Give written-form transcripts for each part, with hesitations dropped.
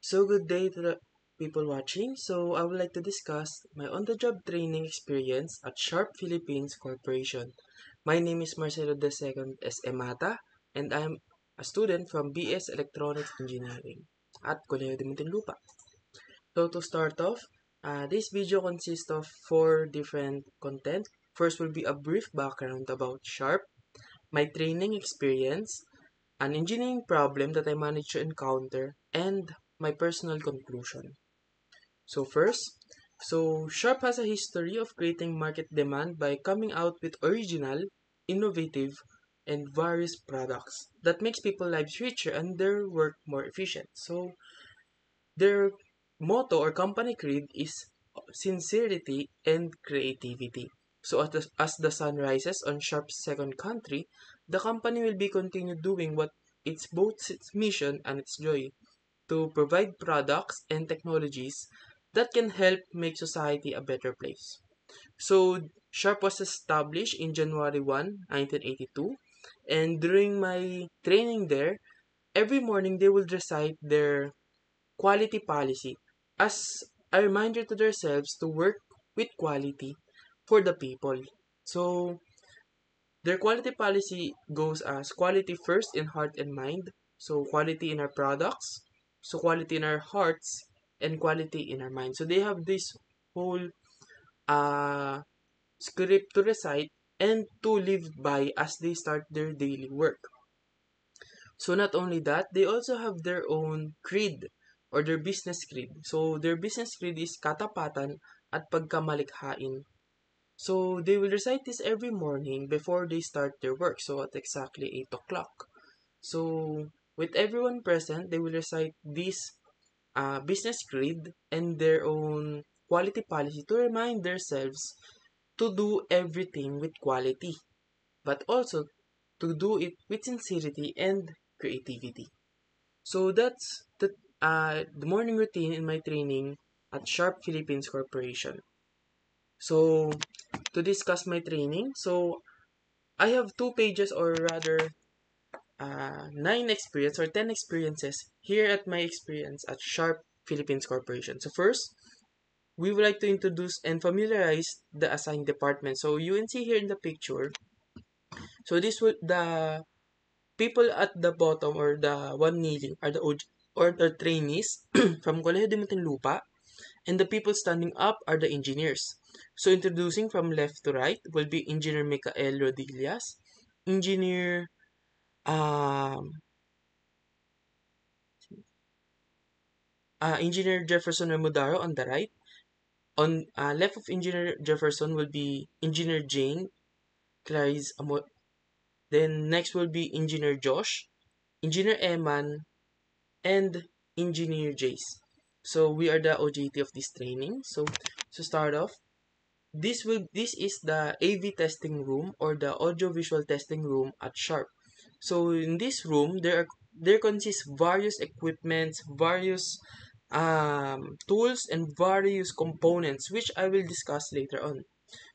So good day to the people watching. So I would like to discuss my on-the-job training experience at Sharp Philippines Corporation. My name is Marcelo II S. Emata and I'm a student from BS Electronics Engineering at Colegio de Muntinlupa. So to start off, this video consists of 4 different content. First will be a brief background about Sharp, my training experience, an engineering problem that I managed to encounter, and my personal conclusion. So first, Sharp has a history of creating market demand by coming out with original, innovative, and various products that makes people's lives richer and their work more efficient. So their motto or company creed is sincerity and creativity. So as the sun rises on Sharp's second country, the company will be continue doing what it's both its mission and its joy to provide products and technologies that can help make society a better place. So Sharp was established in January 1, 1982, and during my training there, every morning they will recite their quality policy as a reminder to themselves to work with quality for the people. So their quality policy goes as quality first in heart and mind. So quality in our products, so quality in our hearts, and quality in our mind. So they have this whole uh, script to recite and to live by as they start their daily work. So not only that, they also have their own creed or their business creed. So their business creed is katapatan at pagkamalikhain. So they will recite this every morning before they start their work. So at exactly 8 o'clock. So with everyone present, they will recite this business creed and their own quality policy to remind themselves to do everything with quality, but also to do it with sincerity and creativity. So that's the morning routine in my training at Sharp Philippines Corporation. So to discuss my training, so I have 2 pages or rather 9 experience or 10 experiences here at my experience at Sharp Philippines Corporation. So first, we would like to introduce and familiarize the assigned department. So you can see here in the picture. So this would the people at the bottom or the one kneeling are the or the trainees from Colegio de Muntinlupa, and the people standing up are the engineers. So introducing from left to right will be Engineer Michael Rodillas, Engineer um, Engineer Jefferson Remudaro on the right. On left of Engineer Jefferson will be Engineer Jane Clarice Amo. Then next will be Engineer Josh, Engineer Eman, and Engineer Jace. So we are the OJT of this training. So to start off, this is the AV testing room or the audio visual testing room at Sharp. So in this room there consists various equipments, various tools and various components which I will discuss later on.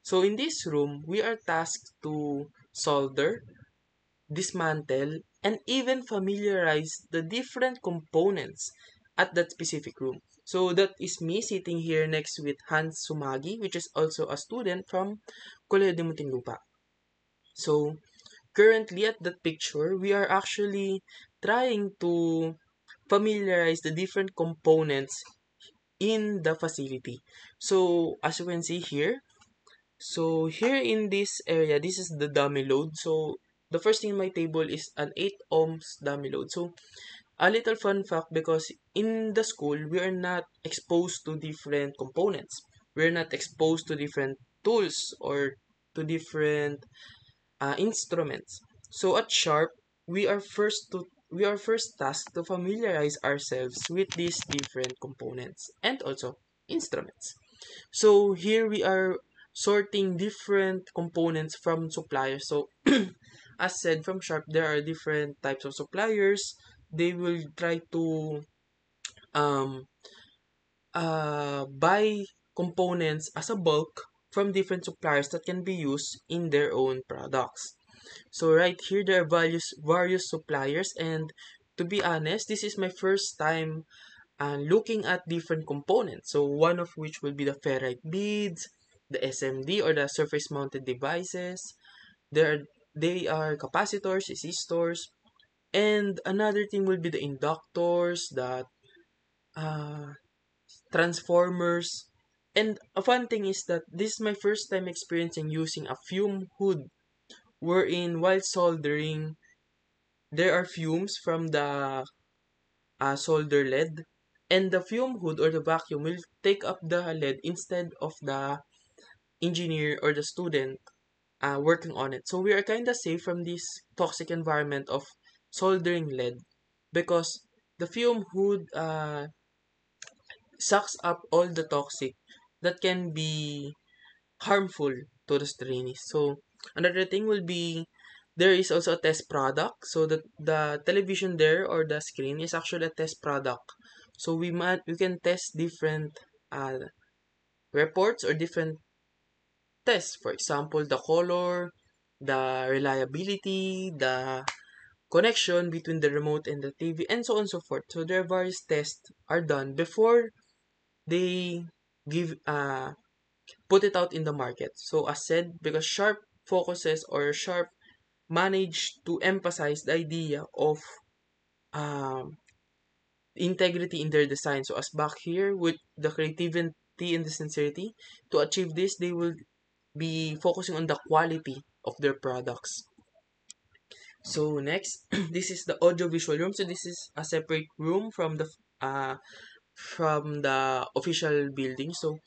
So in this room we are tasked to solder, dismantle, and even familiarize the different components at that specific room. So that is me sitting here next with Hans Sumagi, which is also a student from Colegio de Muntinlupa. So currently at that picture, we are actually trying to familiarize the different components in the facility. So as you can see here, so here in this area, this is the dummy load. So the first thing in my table is an 8 ohms dummy load. So a little fun fact, because in the school we are not exposed to different components. We're not exposed to different tools or to different instruments. So at Sharp, we are first tasked to familiarize ourselves with these different components and also instruments. So here we are sorting different components from suppliers. So as said from Sharp, there are different types of suppliers. They will try to um, buy components as a bulk from different suppliers that can be used in their own products. So right here there are various suppliers, and to be honest, this is my first time looking at different components. So one of which will be the ferrite beads, the SMD or the surface mounted devices. They are capacitors, resistors, and another thing will be the inductors, the uh, transformers. And a fun thing is that this is my first time experiencing using a fume hood, wherein while soldering, there are fumes from the solder lead, and the fume hood or the vacuum will take up the lead instead of the engineer or the student working on it. So we are kind of safe from this toxic environment of soldering lead because the fume hood sucks up all the toxic that can be harmful to the trainees. So another thing will be there is also a test product. So the television there or the screen is actually a test product. So we can test different uh, reports or different tests. For example, the color, the reliability, the connection between the remote and the TV, and so on and so forth. So there are various tests are done before they give put it out in the market. So as said, because Sharp focuses or Sharp managed to emphasize the idea of um, integrity in their design. So as back here with the creativity and the sincerity, to achieve this, they will be focusing on the quality of their products. So next, this is the audio visual room. So this is a separate room uh, from the official building. So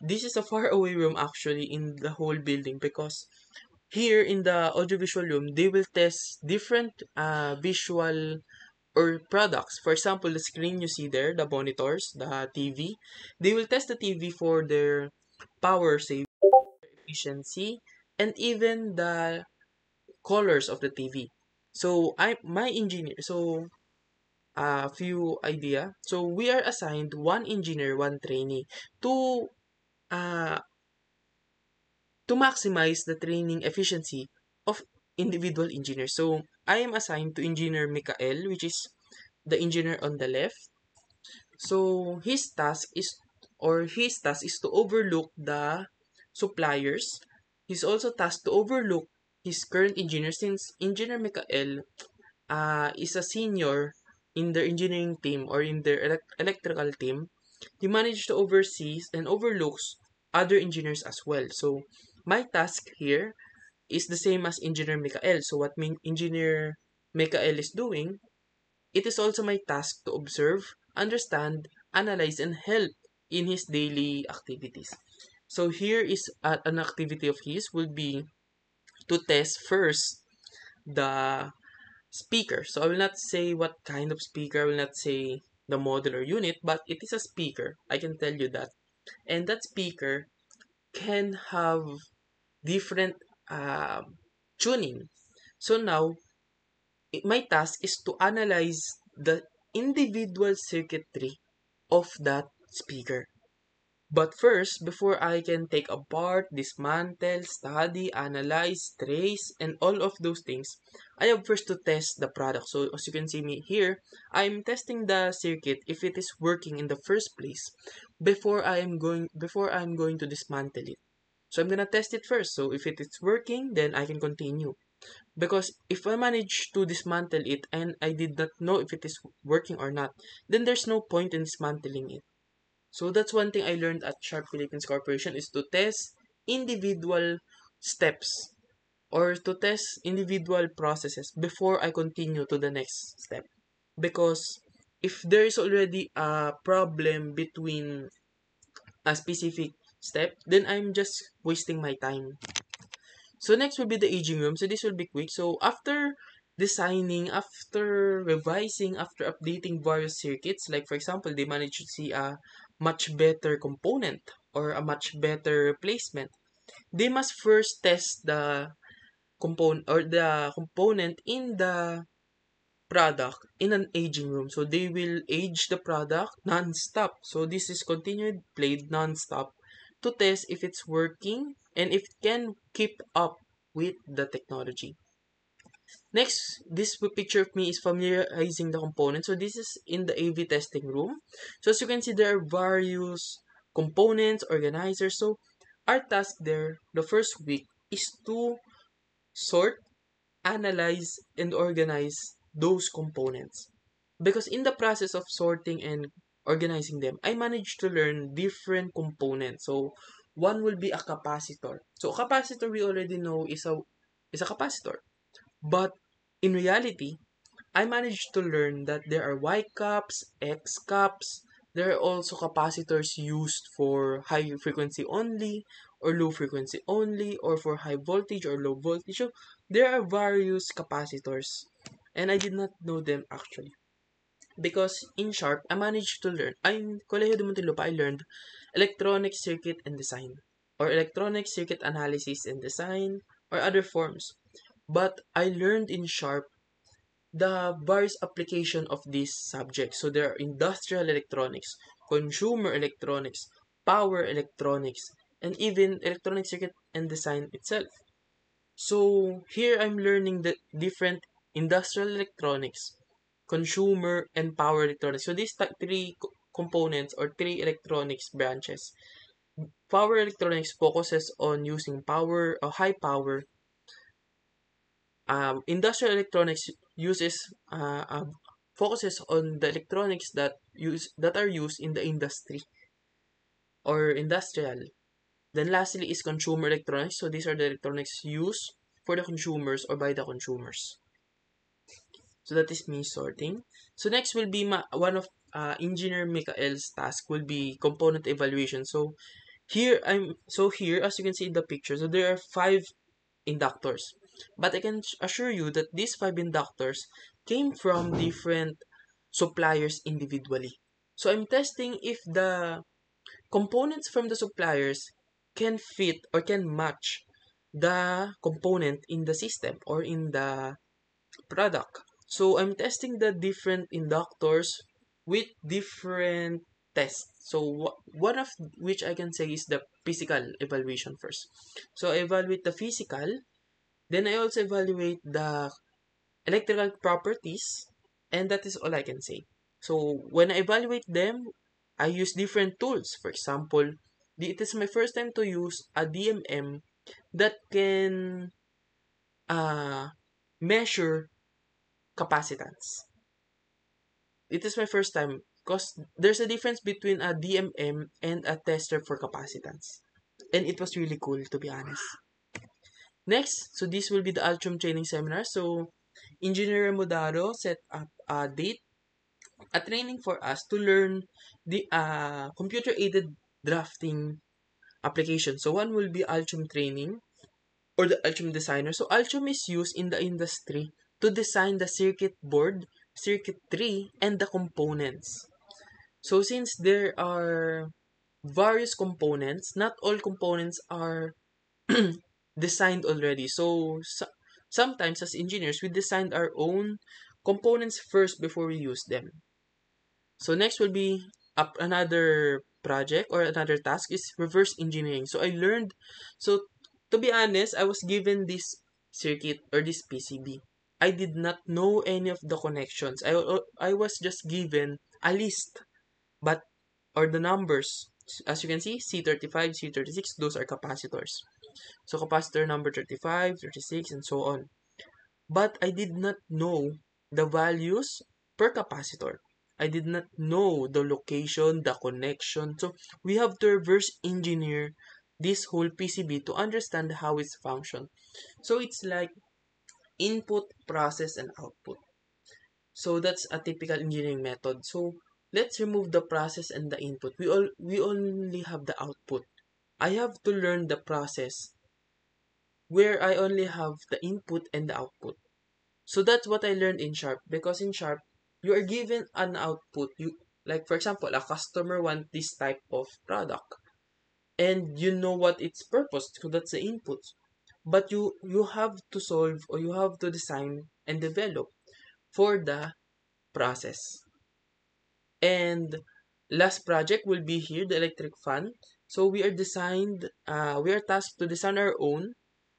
this is a far away room actually in the whole building because here in the audiovisual room, they will test different visual or products. For example, the screen you see there, the monitors, the TV, they will test the TV for their power saving, efficiency, and even the colors of the TV. So my engineer. So a few idea. So we are assigned one engineer, one trainee to uh, to maximize the training efficiency of individual engineers. So I am assigned to engineer Mikael, which is the engineer on the left. So his task is to overlook the suppliers. He's also tasked to overlook his current engineer since engineer Mikael is a senior in their engineering team or in their electrical team. He managed to oversee and overlooks other engineers as well. So my task here is the same as engineer Mikael. So what engineer Mikael is doing, it is also my task to observe, understand, analyze, and help in his daily activities. So here is an activity of his will be to test first the speaker. So I will not say what kind of speaker, I will not say the model or unit, but it is a speaker. I can tell you that. And that speaker can have different tuning. So now, my task is to analyze the individual circuitry of that speaker. But first, before I can take apart, dismantle, study, analyze, trace, and all of those things, I have first to test the product. So as you can see me here, I'm testing the circuit if it is working in the first place before I'm going to dismantle it. So I'm gonna test it first. So if it is working, then I can continue. Because if I manage to dismantle it and I did not know if it is working or not, then there's no point in dismantling it. So that's one thing I learned at Sharp Philippines Corporation is to test individual steps or to test individual processes before I continue to the next step. Because if there is already a problem between a specific step, then I'm just wasting my time. So next will be the aging room. So this will be quick. So after designing, after revising, after updating various circuits, like for example, they managed to see a much better component or a much better replacement. They must first test the component in the product in an aging room. So they will age the product non-stop. So this is continued played non-stop to test if it's working and if it can keep up with the technology. Next, this picture of me is familiarizing the components. So this is in the AV testing room. So as you can see, there are various components, organizers. So our task there, the first week, is to sort, analyze, and organize those components. Because in the process of sorting and organizing them, I managed to learn different components. So one will be a capacitor. So a capacitor we already know is a capacitor. But in reality, I managed to learn that there are Y caps, X caps. There are also capacitors used for high frequency only, or low frequency only, or for high voltage or low voltage. So there are various capacitors, and I did not know them actually. Because in Sharp, I managed to learn. In Colegio de Muntinlupa, I learned electronic circuit and design, or electronic circuit analysis and design, or other forms. But I learned in Sharp the various application of this subject. So there are industrial electronics, consumer electronics, power electronics, and even electronic circuit and design itself. So here I'm learning the different industrial electronics, consumer, and power electronics. So these three components or three electronics branches. Power electronics focuses on using power or high power. Industrial electronics uses focuses on the electronics that are used in the industry or industrial. Then lastly is consumer electronics. So these are the electronics used for the consumers or by the consumers. So that is me sorting. So next will be one of engineer Mikael's task will be component evaluation. So here as you can see in the picture, so there are 5 inductors. But I can assure you that these 5 inductors came from different suppliers individually. So I'm testing if the components from the suppliers can fit or can match the component in the system or in the product. So I'm testing the different inductors with different tests. So one of which I can say is the physical evaluation first. So I evaluate the physical, then I also evaluate the electrical properties, and that is all I can say. So when I evaluate them, I use different tools. For example, it is my first time to use a DMM that can measure capacitance. It is my first time because there's a difference between a DMM and a tester for capacitance. And it was really cool, to be honest. Next, so this will be the Altium training seminar. So Engineer Modaro set up a date, a training for us to learn the computer-aided drafting application. So one will be Altium training or the Altium designer. So Altium is used in the industry to design the circuit board, circuitry, and the components. So since there are various components, not all components are designed already. So sometimes as engineers, we designed our own components first before we use them. So next will be another project or another task is reverse engineering. So to be honest, I was given this circuit or this PCB. I did not know any of the connections. I was just given a list, but or the numbers. As you can see, C35, C36, those are capacitors. So capacitor number 35, 36, and so on. But I did not know the values per capacitor. I did not know the location, the connection. So we have to reverse engineer this whole PCB to understand how it's function. So it's like input, process, and output. So that's a typical engineering method. So let's remove the process and the input. We only have the output. I have to learn the process where I only have the input and the output. So that's what I learned in Sharp because in Sharp you are given an output. You like for example, a customer want this type of product and you know what its purpose. So that's the input. But you have to solve or you have to design and develop for the process. And last project will be here, the electric fan. So we are tasked to design our own.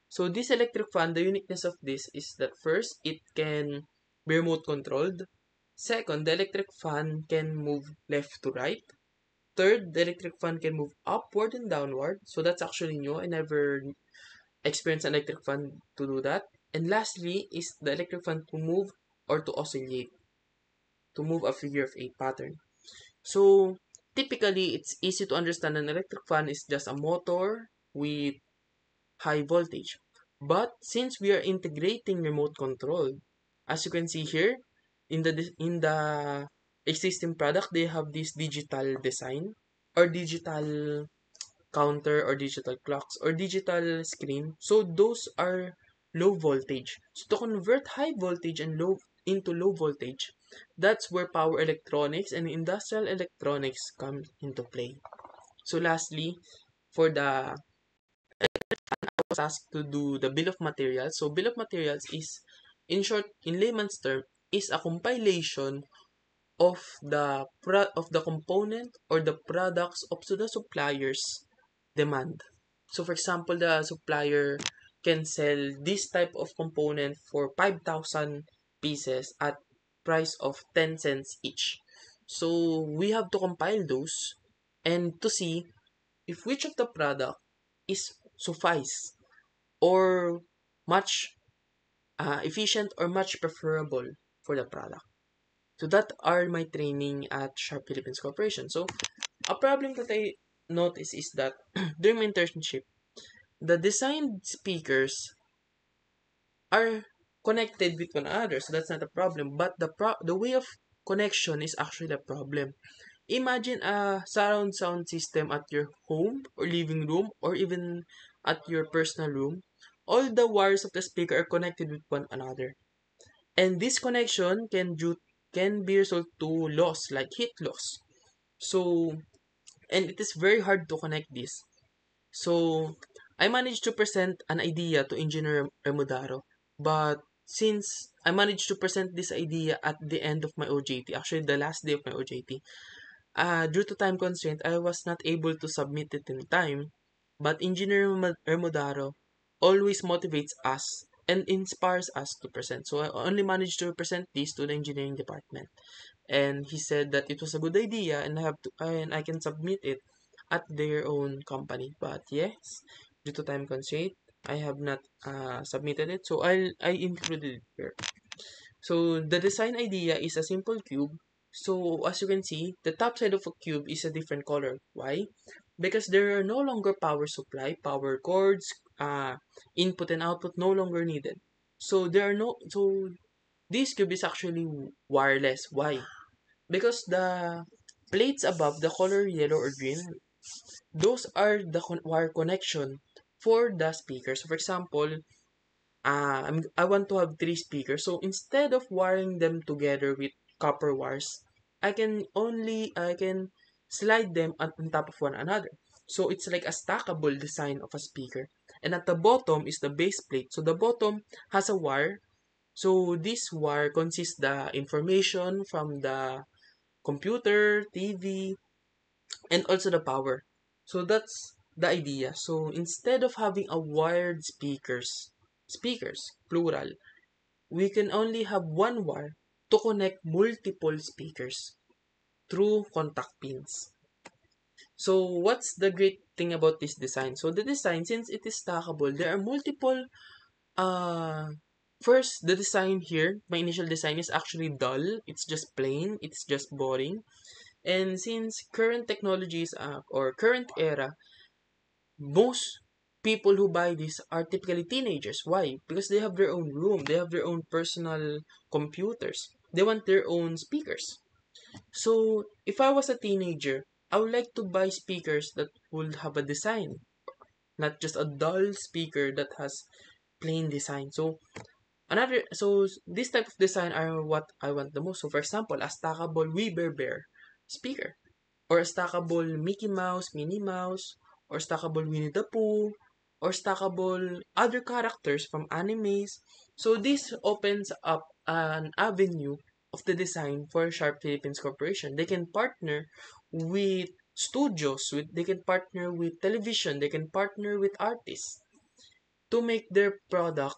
So this electric fan, the uniqueness of this is that first, it can be remote controlled. Second, the electric fan can move left to right. Third, the electric fan can move upward and downward. So that's actually new. I never experienced an electric fan to do that. And lastly is the electric fan to move or to oscillate, to move a figure of 8 pattern. So typically, it's easy to understand an electric fan is just a motor with high voltage. But since we are integrating remote control, as you can see here, in the existing product, they have this digital design or digital counter or digital clocks or digital screen. So those are low voltage. So to convert high voltage and low into low voltage, that's where power electronics and industrial electronics come into play. So lastly, for the was asked to do the bill of materials. So bill of materials is, in short, in layman's term, is a compilation of the component or the products up to the supplier's demand. So for example, the supplier can sell this type of component for 5,000 pieces at price of 10 cents each. So we have to compile those and to see if which of the product is suffice or much efficient or much preferable for the product. So that are my training at Sharp Philippines Corporation. So a problem that I noticed is that during my internship, the designed speakers are connected with one another, so that's not a problem. But the way of connection is actually the problem. Imagine a surround sound system at your home or living room or even at your personal room. All the wires of the speaker are connected with one another. And this connection can be result to loss like heat loss. So and it is very hard to connect this. So I managed to present an idea to Engineer Remodaro, but since I managed to present this idea at the end of my OJT, actually the last day of my OJT, due to time constraint, I was not able to submit it in time. But Engineer Remodaro always motivates us and inspires us to present. So I only managed to present this to the engineering department, and he said that it was a good idea and I can submit it at their own company. But yes, due to time constraint, I have not submitted it. So I included it here. So the design idea is a simple cube. So as you can see, the top side of a cube is a different color. Why? Because there are no longer power supply, power cords, input and output no longer needed. So this cube is actually wireless. Why? Because the plates above the color yellow or green, those are the wire connection for the speakers. So for example, I want to have three speakers. So instead of wiring them together with copper wires, I can slide them on top of one another. So it's like a stackable design of a speaker. And at the bottom is the base plate. So the bottom has a wire. So this wire consists the information from the computer, TV, and also the power. So that's the idea. So instead of having a wired speakers, plural, we can only have one wire to connect multiple speakers through contact pins. So what's the great thing about this design? So the design, since it is stackable, there are multiple uh first the design here, my initial design is actually dull. It's just plain, it's just boring. And since current technologies or current era, most people who buy this are typically teenagers. Why? Because they have their own room, they have their own personal computers, they want their own speakers. So if I was a teenager, I would like to buy speakers that would have a design, not just a dull speaker that has plain design. So this type of design are what I want the most. So for example, a stackable Weber Bear speaker, or a stackable Mickey Mouse, Minnie Mouse, or stackable Winnie the Pooh, or stackable other characters from animes. So this opens up an avenue of the design for Sharp Philippines Corporation. They can partner with studios, they can partner with television, they can partner with artists to make their product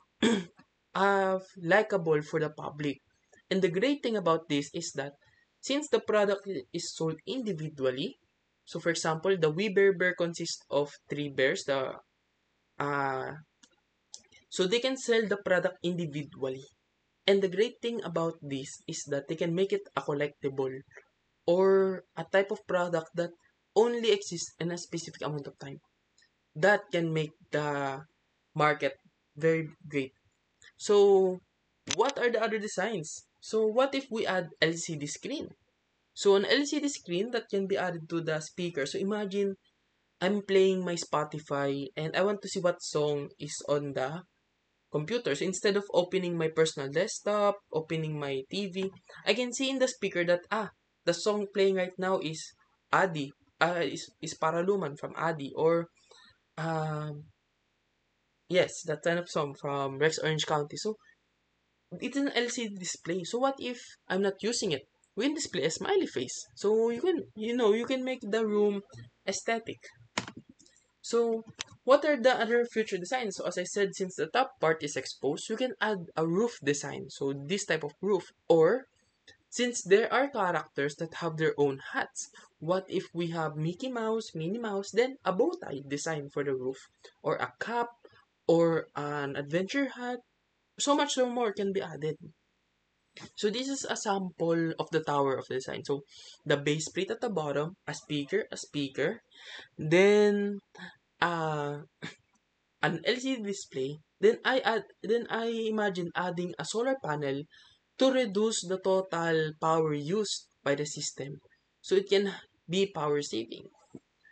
likable for the public. And the great thing about this is that since the product is sold individually, so for example, the We Bear consists of three bears, uh, so they can sell the product individually. And the great thing about this is that they can make it a collectible or a type of product that only exists in a specific amount of time. That can make the market very great. So, what are the other designs? So, what if we add LCD screen? So, an LCD screen that can be added to the speaker. So, imagine I'm playing my Spotify and I want to see what song is on the computer. So, instead of opening my personal desktop, opening my TV, I can see in the speaker that, the song playing right now is Adi, is Paraluman from Adi, or, um, yes, that kind of song from Rex Orange County. So, it's an LCD display. So what if I'm not using it? We can display a smiley face. So you can make the room aesthetic. So what are the other future designs? So as I said, since the top part is exposed, you can add a roof design. So this type of roof. Or since there are characters that have their own hats, what if we have Mickey Mouse, Minnie Mouse, then a bow tie design for the roof, or a cap, or an adventure hat? So much so more can be added. So this is a sample of the tower of design. So the base plate at the bottom, a speaker, then uh, an LCD display. Then I imagine adding a solar panel to reduce the total power used by the system. So it can be power saving.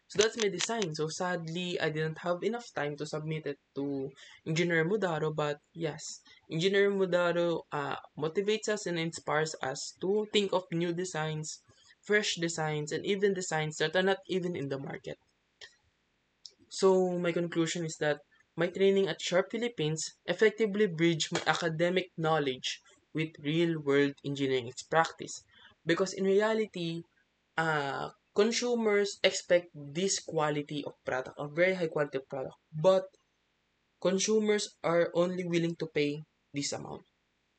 So that's my design. So sadly, I didn't have enough time to submit it to Engineer Mudaro, but yes, Engineer Mudaro motivates us and inspires us to think of new designs, fresh designs, and even designs that are not even in the market. So my conclusion is that my training at Sharp Philippines effectively bridged my academic knowledge with real-world engineering practice. Because in reality, consumers expect this quality of product, a very high quality of product, but consumers are only willing to pay this amount.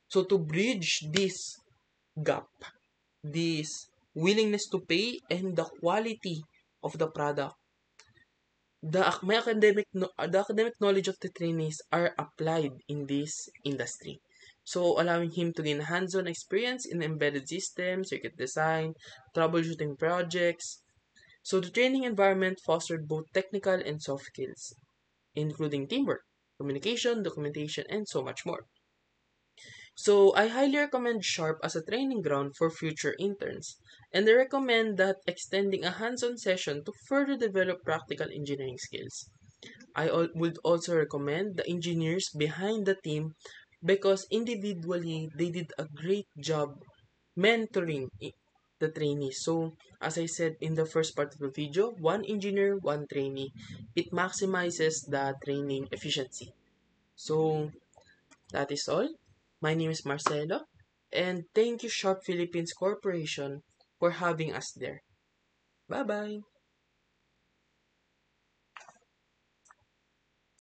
So to bridge this gap, this willingness to pay and the quality of the product, the academic knowledge of the trainees are applied in this industry. So allowing him to gain hands-on experience in embedded systems, circuit design, troubleshooting projects. So the training environment fostered both technical and soft skills, including teamwork, communication, documentation, and so much more. So I highly recommend Sharp as a training ground for future interns, and I recommend that extending a hands-on session to further develop practical engineering skills. Would also recommend the engineers behind the team because individually they did a great job mentoring the trainees. So, as I said in the first part of the video, one engineer, one trainee. It maximizes the training efficiency. So, that is all. My name is Marcelo, and thank you Sharp Philippines Corporation for having us there. Bye-bye!